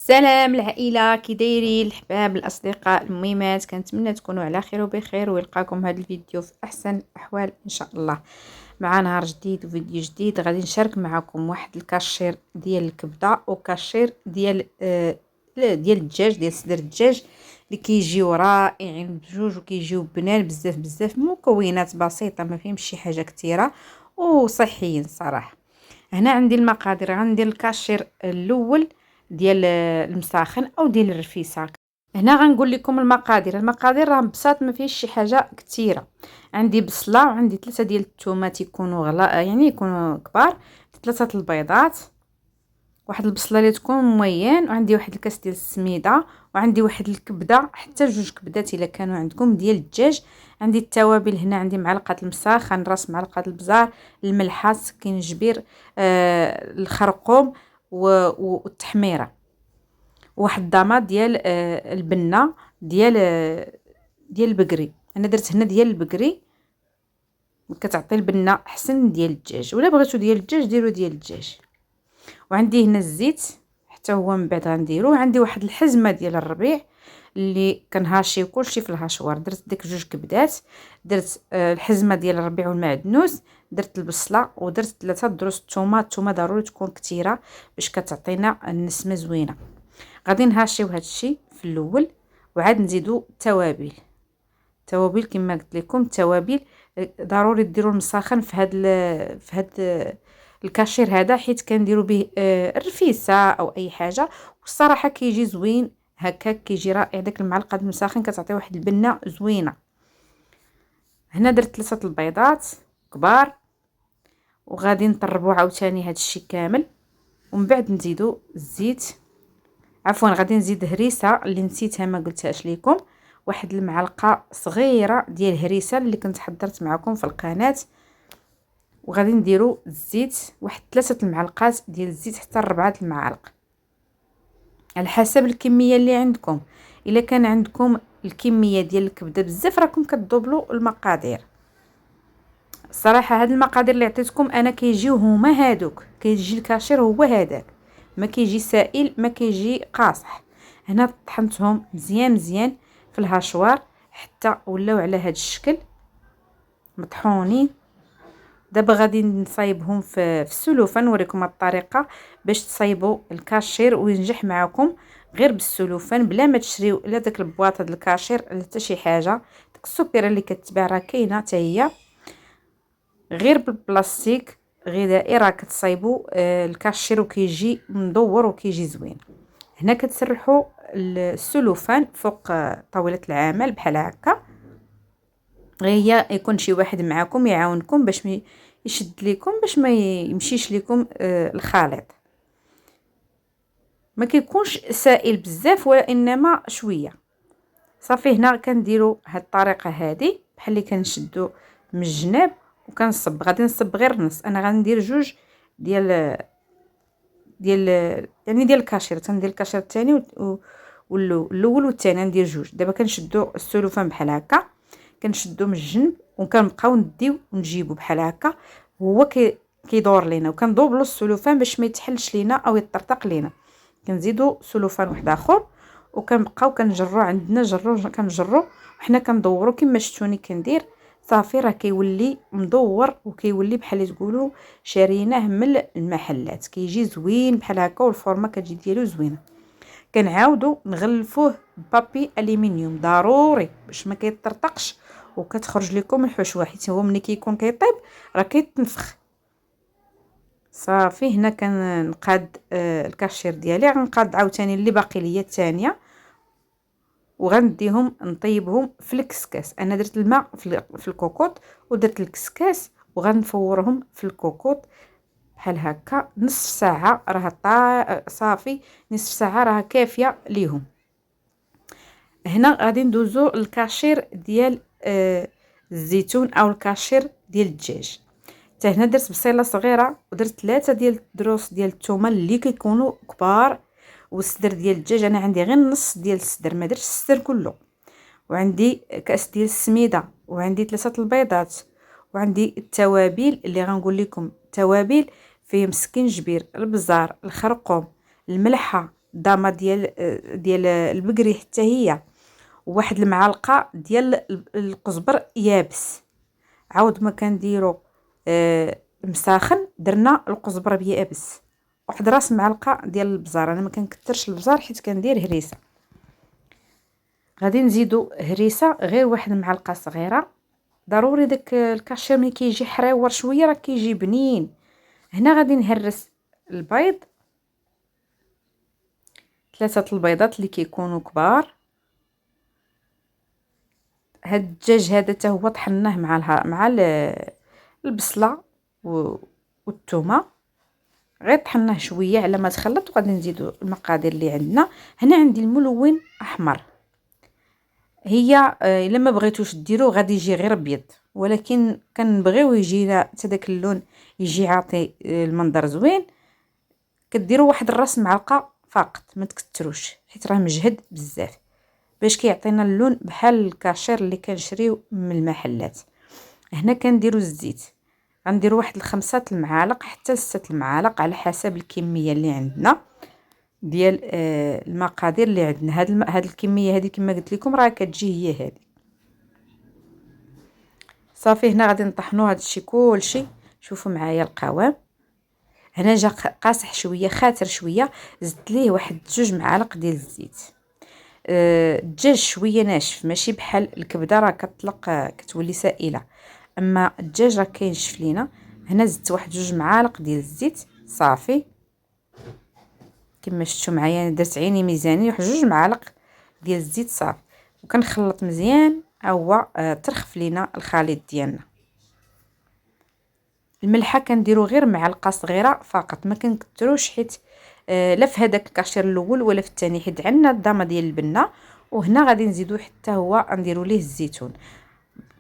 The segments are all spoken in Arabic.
سلام العائله، كي دايرين الحباب الاصدقاء المهمات؟ كنتمنى تكونوا على خير وبخير ويلقاكم هذا الفيديو في احسن الاحوال ان شاء الله. مع نهار جديد وفيديو جديد غادي نشارك معكم واحد الكاشير ديال الكبده وكاشير ديال الدجاج، ديال صدر الدجاج اللي كيجيو رائعين بجوج وكيجيو بنان بزاف بزاف. مكونات بسيطه، ما فيهمش شي حاجه كثيره وصحيين صراحه. هنا عندي المقادير. غندير الكاشير الاول ديال المساخن او ديال الرفيسه. هنا غنقول لكم المقادير راه بساط، ما فيهش شي حاجه كثيره. عندي بصله وعندي 3 ديال الثومات يكونوا يعني يكونوا كبار، 3 البيضات، واحد البصله اللي تكون موين، وعندي واحد الكاس ديال السميده، وعندي واحد الكبده، حتى 2 كبدات الا كانوا عندكم ديال الدجاج. عندي التوابل، هنا عندي معلقه المساخن، راس معلقه البزار، الملحه، سكينجبير، الخرقوم والتحميره، واحد الضامه ديال البنه ديال البقري. انا درت هنا ديال البقري، كتعطي البنه احسن ديال الدجاج، ولا بغيتو ديال الدجاج ديروا ديال الدجاج. وعندي هنا الزيت حتى هو من بعد غنديرو. عندي واحد الحزمه ديال الربيع اللي كنهاشي كلشي في الهاشوار. درت ديك 2 كبدات، درت الحزمه ديال الربيع والمعدنوس، درت البصله، ودرت 3 دروس الثومه ضروري تكون كثيره باش كتعطينا النسمه زوينه. غادي نهاشيو هادشي في الاول، وعاد نزيدو التوابل كما قلت لكم. التوابل ضروري ديروا المساخن في هاد الكاشير هذا، حيت كنديروا به الرفيسه او اي حاجه، والصراحه كيجي زوين هكاك، كيجي رائع. داك المعلقه المساخن كتعطي واحد البنه زوينه. هنا درت 3 البيضات كبار، وغادي نطربوا عاوتاني هاد الشيء كامل، ومن بعد نزيدو الزيت. عفوا غادي نزيد هريسه اللي نسيتها ما قلتهاش لكم، واحد المعلقه صغيره ديال هريسه اللي كنت حضرت معكم في القناه. وغادي نديرو الزيت، واحد 3 المعلقات ديال الزيت حتى 4 المعالق على حسب الكميه اللي عندكم. الا كان عندكم الكميه ديال الكبده بزاف راكم كتدوبلوا المقادير. الصراحه هاد المقادير اللي عطيتكم انا كيجيو هما هادوك، كيجي الكاشير هو هذاك، ما كيجي سائل ما كيجي قاصح. هنا طحنتهم مزيان مزيان في الهاشوار حتى ولاو على هاد الشكل مطحونين. دابا غادي نصايبهم في السلوفه، نوريكم الطريقه باش تصايبوا الكاشير وينجح معكم غير بالسلوفان، بلا ما تشريو لا داك البواطه ديال الكاشير لا حتى شي حاجه. ديك السوبيره اللي كتباع راه كاينه حتى هي، غير بالبلاستيك غذائي راه كتصايبوا الكاشير وكيجي مدور وكيجي زوين. هنا كتسرحوا السلوفان فوق طاوله العمل بحال هكا، غير يكون شي واحد معكم يعاونكم باش يشد لكم، باش ما يمشيش لكم الخليط. ما كيكونش سائل بزاف وانما شويه. صافي هنا كنديروا هاد الطريقه هذه بحال اللي كنشدوا من الجناب وكنصب. غادي نصب غير نص، انا غندير 2 ديال يعني ديال الكاشير، تندير الكاشير الثاني والاول والثاني ندير 2. دابا كنشدوا السلوفان بحال هكا، كنشدو من الجنب وكنبقاو نديو ونجيبو بحال هكا، هو كيدور لينا، وكندوبلو السلوفان باش ما يتحلش لينا او يطرطق لينا. كنزيدو سلوفان واحد اخر وكنبقاو كنجرو عندنا كنجرو وحنا كندورو كما شفتوني كندير. صافي راه كيولي مدور وكيولي بحال تقولوا شاريناه من المحلات، كيجي زوين بحال هكا والفورمه كتجي ديالو زوينه. كنعاودو نغلفوه ببابي الومنيوم ضروري باش ما كيطرطقش وكتخرج لكم الحشوه، حيت هو ملي كيكون كيطيب راه كيتنفخ. صافي هنا كنقاد الكاشير ديالي، غنقاد عاوتاني اللي باقي ليا الثانيه، وغنديهم نطيبهم في الكسكاس. انا درت الماء في الكوكوط ودرت الكسكاس وغنفورهم في الكوكوط بحال هكا نصف ساعه. راه صافي نصف ساعه راه كافيه ليهم. هنا غادي ندوزو الكاشير ديال الزيتون او الكاشير ديال الدجاج. حتى هنا درت بصيله صغيره ودرت 3 ديال الدروس ديال الثومه اللي كيكونوا كبار، والصدر ديال الدجاج انا عندي غير نص ديال الصدر، ما درتش الصدر كله. وعندي كاس ديال السميده، وعندي 3 البيضات، وعندي التوابل اللي غنقول لكم. توابل فيه مسكنجبير، البزار، الخرقوم، الملحه، داما ديال البقري حتى هي، وواحد المعلقه ديال القزبر يابس. عاود ما كنديرو مساخن درنا القزبر بيابس، واحد راس معلقه ديال البزار. انا ما كنكثرش البزار حيت كندير هريسه. غادي نزيدو هريسه غير واحد المعلقه صغيره. ضروري داك الكاشير ملي كيجي حريور شويه راه كيجي بنين. هنا غادي نهرس البيض، 3 البيضات اللي كيكونوا كبار. هاد الدجاج هذا حتى هو طحناه مع البصله والثومه، غير طحناه شويه على ما تخلط. وغادي نزيدو المقادير اللي عندنا. هنا عندي الملون احمر، هي الا ما بغيتوش ديرو غادي يجي غير ابيض، ولكن كنبغيو يجينا حتى داك اللون يجي عاطي المنظر زوين. كديروا واحد الراس معلقه فقط، ما تكثروش حيت راه مجهد بزاف، باش كيعطينا اللون بحال الكاشير اللي كنشريو من المحلات. هنا كنديروا الزيت، غنديروا واحد 5 المعالق حتى 6 المعالق على حسب الكميه اللي عندنا ديال المقادير اللي عندنا. هاد الكميه هذه كما قلت لكم راه كتجي هي هذه. صافي هنا غادي نطحنوا هذا الشيء كلشي. شوفوا معايا القوام، هنا جا قاصح شويه خاتر شويه. زدت ليه واحد 2 معالق ديال الزيت. الدجاج شويه ناشف، ماشي بحال الكبده راه كتطلق كتولي سائله، اما الدجاج راه كينشف لينا. هنا زدت واحد 2 معالق ديال الزيت. صافي كما شفتوا معايا درت عيني ميزاني واحد 2 معالق ديال الزيت. صافي وكنخلط مزيان هو ترخف لينا الخليط ديالنا. الملحه كنديروا غير معلقه صغيره فقط، ما كنكثروش حيت لا في هذاك الكاشير الاول ولا في الثاني، حيت عندنا الضامه ديال البنه. وهنا غادي نزيدو حتى هو نديروا ليه الزيتون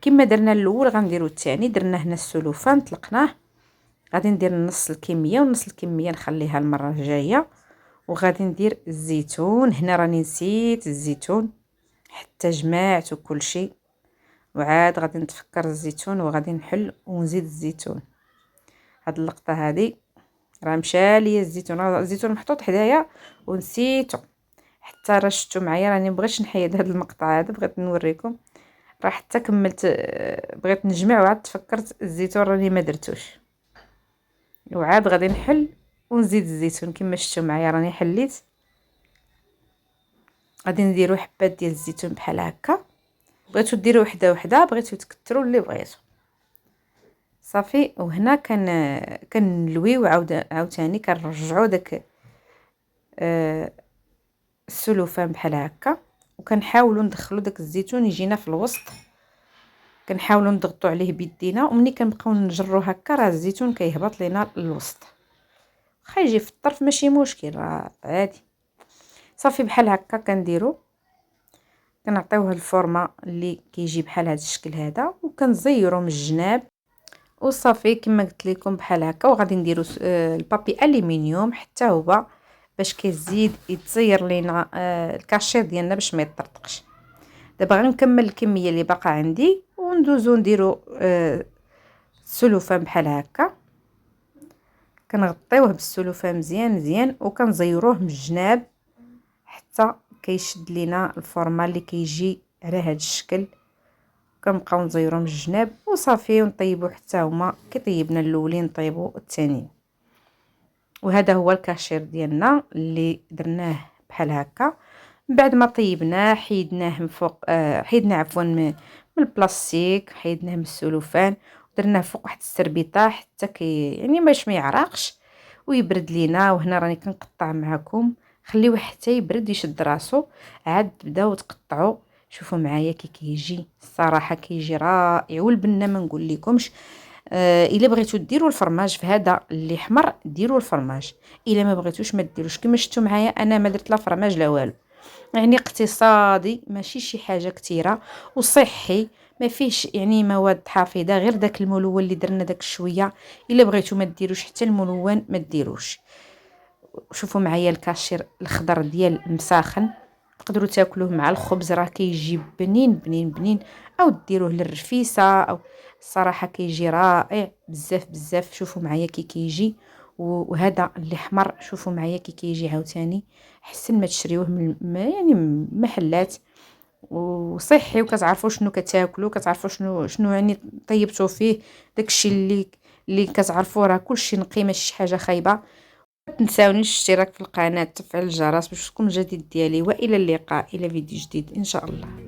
كما درنا الاول. غنديروا الثاني، درنا هنا السلوفان طلقناه. غادي ندير نص الكميه ونص الكميه نخليها المره الجايه. وغادي ندير الزيتون. هنا راني نسيت الزيتون حتى جمعته كل شيء، وعاد غادي نتفكر الزيتون وغادي نحل ونزيد الزيتون. هاد اللقطه هذه راه مشى ليا الزيتون، راه الزيتون محطوط حدايا ونسيته حتى راه شفتوا معايا. راني مبغيتش نحيد هذا المقطع هذا، بغيت نوريكم. راه حتى كملت بغيت نجمع وعاد تفكرت الزيتون راني ما درتوش، وعاد غادي نحل ونزيد الزيتون. كما شفتوا معايا راني حليت. غادي نديروا حبات ديال الزيتون بحال هكا. بغيتو ديروا وحده وحده، بغيتو تكثروا اللي بغيتو. صافي وهنا كنلويو عاوتاني كنرجعوا داك السلوفان بحال هكا، وكنحاولوا ندخلوا داك الزيتون يجينا في الوسط. كنحاولوا نضغطوا عليه بيدينا، ومني كنبقاو نجروا هكا راه الزيتون كيهبط لينا للوسط. واخا يجي في الطرف ماشي مشكل، راه عادي. صافي بحال هكا كنديروا، كنعطيوه الفورمه اللي كيجي بحال هذا الشكل هذا، وكنزيروا من الجناب. وصافي كما قلت لكم بحال هكا. وغادي نديروا البابي الومنيوم حتى هو باش كيزيد يتزير لينا الكاشير ديالنا باش ما يطرطقش. دابا غنكمل الكميه اللي باقا عندي وندوزو نديروا السلوفان بحال هكا. كنغطيوه بالسلوفان مزيان مزيان وكنزيروه من الجناب حتى كيشد لينا الفورمه اللي كيجي على هذا الشكل. كنبقاو نزيرو من الجناب وصافي ونطيبو حتى هما كيطيبنا الاولين نطيبو الثانيين. وهذا هو الكاشير ديالنا اللي درناه بحال هكا. من بعد ما طيبناه حيدناه من فوق، حيدنا عفوا من البلاستيك، حيدناه من السلوفان ودرناه فوق واحد السربيطه حتى يعني باش ما يعرقش ويبرد لينا. وهنا راني كنقطع معكم، خليوه حتى يبرد يشد راسو، عاد تبداو تقطعوا. شوفوا معايا كي كيجي، الصراحه كيجي رائع. والبنه ما نقول لكمش. الا بغيتو ديروا الفرماج في هذا اللي حمر ديروا الفرماج، الا ما بغيتوش ما ديروش. كما شفتوا معايا انا ما درت لا فرماج لا والو، يعني اقتصادي ماشي شي حاجه كثيره وصحي، ما فيش يعني مواد حافظه غير داك الملون اللي درنا داك شويه. الا بغيتو ما ديروش حتى الملون ما ديروش. شوفوا معايا الكاشير الخضر ديال المساخن، تقدروا تاكلوه مع الخبز راه كيجي بنين بنين بنين، او ديروه للرفيسه، او الصراحه كيجي رائع بزاف بزاف. شوفوا معايا كي كيجي وهذا اللي حمر شوفوا معايا كي كيجي عاوتاني احسن ما تشريوه يعني من محلات، وصحي، وكتعرفوا شنو كتاكلوا، كتعرفوا شنو يعني طيبتوا فيه. داكشي اللي كتعرفوا راه كلشي نقي، ماشي شي حاجه خايبه. ما تنساونيش الاشتراك في القناه، تفعيل الجرس باش تكون الجديد ديالي. والى اللقاء، الى فيديو جديد ان شاء الله.